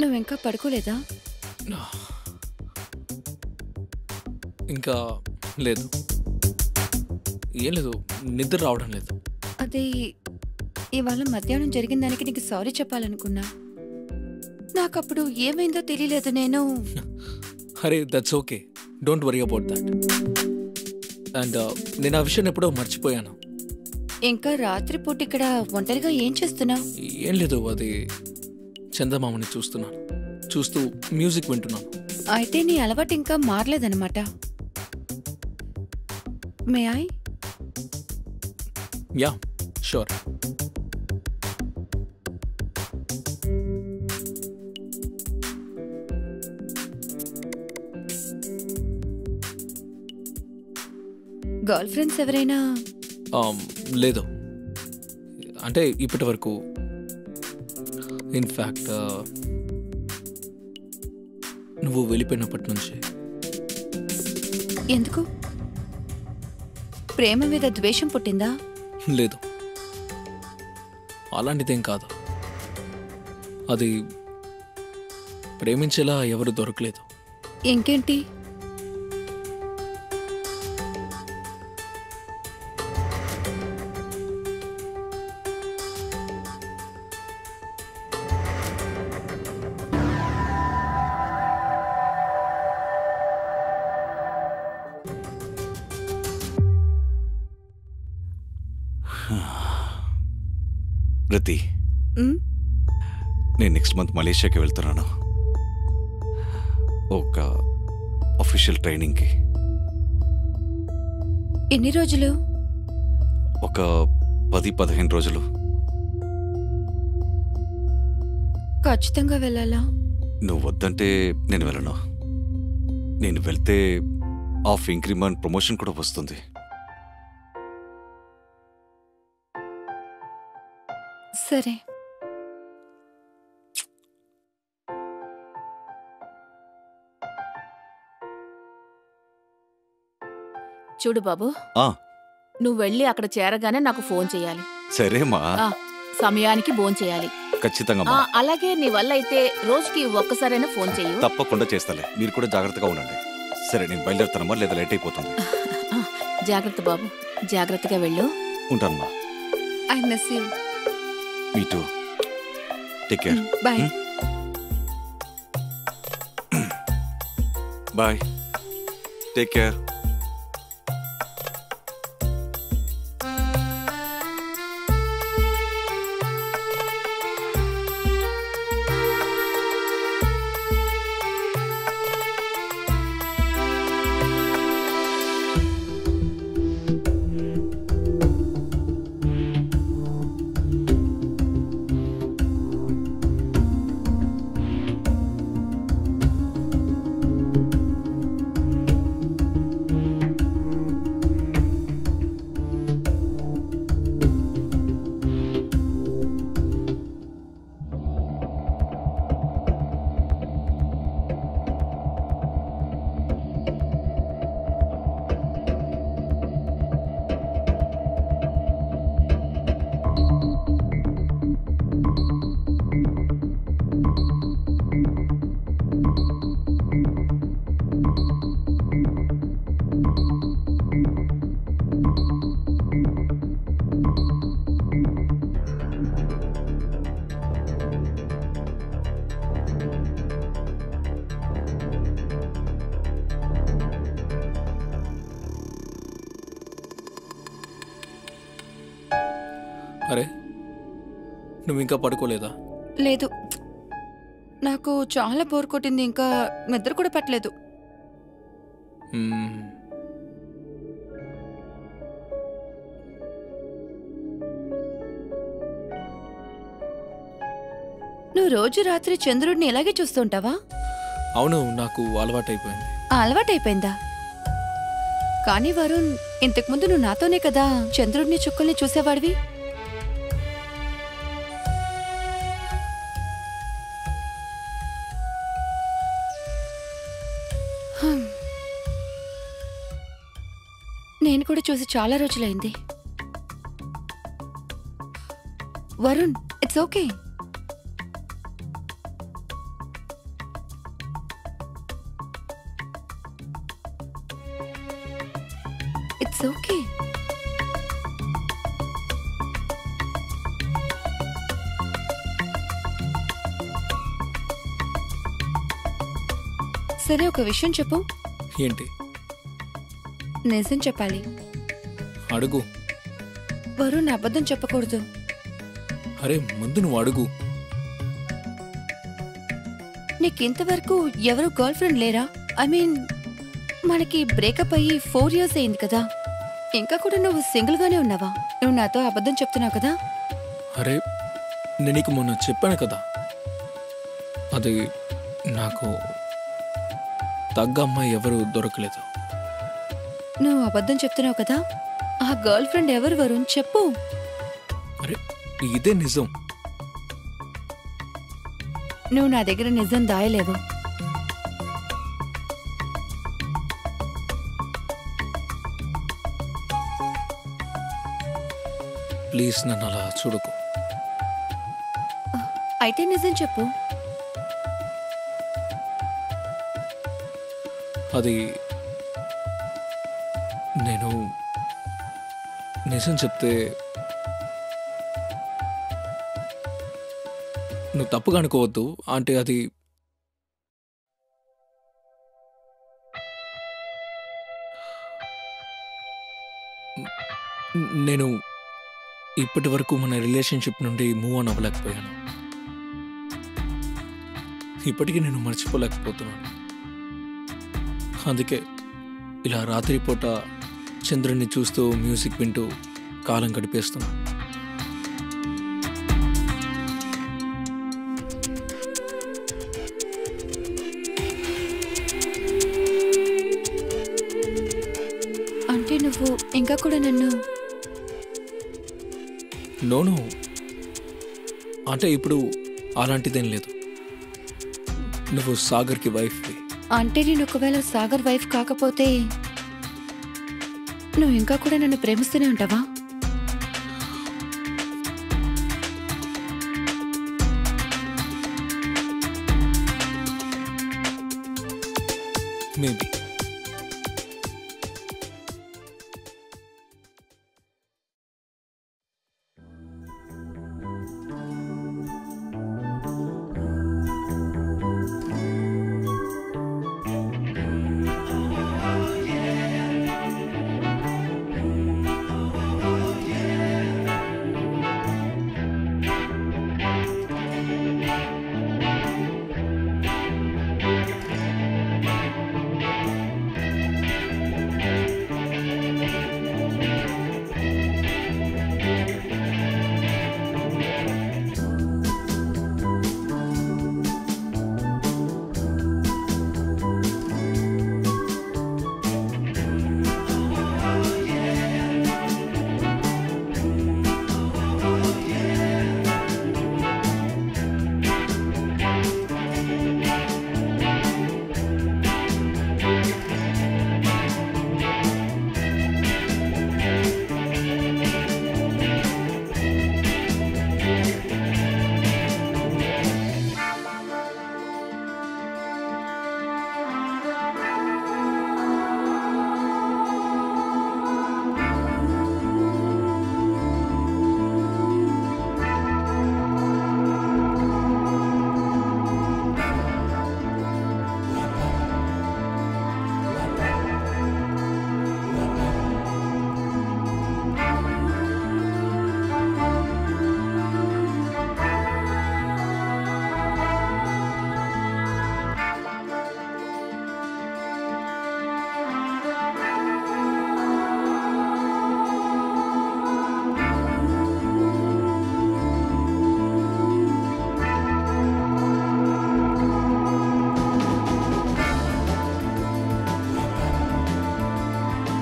నువ్వింకా పడుకోలేదా? ఇంకా లేదు, ఏం లేదు, నిద్ర రావడం లేదు. అది ఇవాళ మధ్యాహ్నం జరిగిన దానికి నీకు సారీ చెప్పాలనుకున్నా. నాకప్పుడు ఏమైందో తెలియలేదు. అరే that's okay, don't worry about that. And నేను ఆ విషయం ఎప్పుడో మర్చిపోయాను. ఇంకా రాత్రిపూట ఇక్కడ ఒంటరిగా ఏం చేస్తున్నావు? ఏం లేదు, అది చందమామని చూస్తున్నాను, చూస్తూ మ్యూజిక్ వింటున్నాను. అయితే నీ అలవాటు ఇంకా మారలేదన్నమాట. May I? Yeah sure. Girl friends ఎవరైనా? లేదు, అంటే ఇప్పటి వరకు. ఇన్ఫ్యాక్ట్ నువ్వు వెళ్ళిపోయినప్పటి నుంచి. ఎందుకు? ప్రేమ మీద ద్వేషం పుట్టిందా? లేదు, అలాంటిదేం కాదు. అది ప్రేమించేలా ఎవరు దొరకలేదు. ఇంకేంటి? రతి, నేను నెక్స్ట్ మంత్ మలేషియాకి వెళ్తున్నాను, ఒక అఫీషియల్ ట్రైనింగ్కి. ఎన్ని రోజులు? ఒక 10-15 రోజులు. ఖచ్చితంగా వెళ్ళాలా? నువ్వు వద్దంటే నేను వెళ్ళను. నేను వెళ్తే ఆఫ్ ఇంక్రిమెంట్ ప్రమోషన్ కూడా వస్తుంది. సరే. చూడు బాబు, నువ్వు వెళ్ళి అక్కడ చేరగానే నాకు ఫోన్ చేయాలి. సరేమా. సమయానికి ఫోన్ చేయాలి ఖచ్చితంగా. అలాగే నీ వల్ల అయితే రోజుకి ఒక్కసారైనా ఫోన్ చెయ్యి. తప్పకుండా చేస్తాలే, మీరు కూడా జాగ్రత్తగా ఉండండి. సరే, నేను బయలుదేరుతానమ్మా, లేదా లేట్ అయిపోతుంది. జాగ్రత్త బాబు, జాగ్రత్తగా వెళ్ళు. ఉంటానమ్మా. I miss you. Me too. Take care. Bye. Bye. Take care. అరే, నువ్వు ఇంకా పడుకోలేదా? లేదు, నాకు చాలా బోర్ కొట్టింది. ఇంకా నిద్ర కూడా పట్టలేదు. నువ్వు రోజు రాత్రి చంద్రుడిని ఇలాగే చూస్తుంటావా? అవును, నాకు అలవాటైపోయింది. అలవాటైపోయిందా? కానీ వరుణ్, ఇంతకుముందు నువ్వు నాతోనే కదా చంద్రుడిని చుక్కల్ని చూసేవాడివి. నేను కూడా చూసి చాలా రోజులైంది. Varun, it's okay. సరే ఒక విషయం చెప్పు. ఏంటి? నిజం చెప్పాలి. అడుగు. వరుణ్ అబద్ధం చెప్పకూడదు. అరే ముందు నువ్వు అడుగు. నీకింతవరకు ఎవరు గర్ల్ ఫ్రెండ్ లేరా? ఐ మీన్ మనకి బ్రేకప్ అయ్యి 4 years అయింది కదా, ఇంకా కూడా నువ్వు సింగిల్ గానే ఉన్నావా? నువ్వు నాతో అబద్ధం చెప్తున్నావు కదా? అరే నేను నీకు మొన్న చెప్పాను కదా, అది నాకు తగ్గ అమ్మాయి ఎవరు దొరకలేదు. నువ్వు అబద్ధం చెప్తున్నావు కదా, ఆ గర్ల్ ఫ్రెండ్ ఎవరు వరుణ్ చెప్పు. అరే ఇదే నిజం. నువ్వు నా దగ్గర నిజం దాయలేవు. ప్లీజ్ నన్ను అలా చూడకు. అయితే నిజం చెప్పు. అది నేను నిజం చెప్తే నువ్వు తప్పుగా అనుకోవద్దు. అంటే అది నేను ఇప్పటి వరకు మన రిలేషన్షిప్ నుండి మూవ్ ఆన్ అవ్వలేకపోయాను. ఇప్పటికీ నేను మర్చిపోలేకపోతున్నాను. అందుకే ఇలా రాత్రిపూట చంద్రుడిని చూస్తూ మ్యూజిక్ వింటూ కాలం గడిపేస్తున్నాను. అంటే నువ్వు ఇంకా కూడా నన్ను... నోను, అంటే ఇప్పుడు అలాంటిదేం లేదు. నువ్వు సాగర్కి వైఫ్వి. అంటే నేను ఒకవేళ సాగర్ వైఫ్ కాకపోతే నువ్వు ఇంకా కూడా నన్ను ప్రేమిస్తూనే ఉంటావా? మేబీ.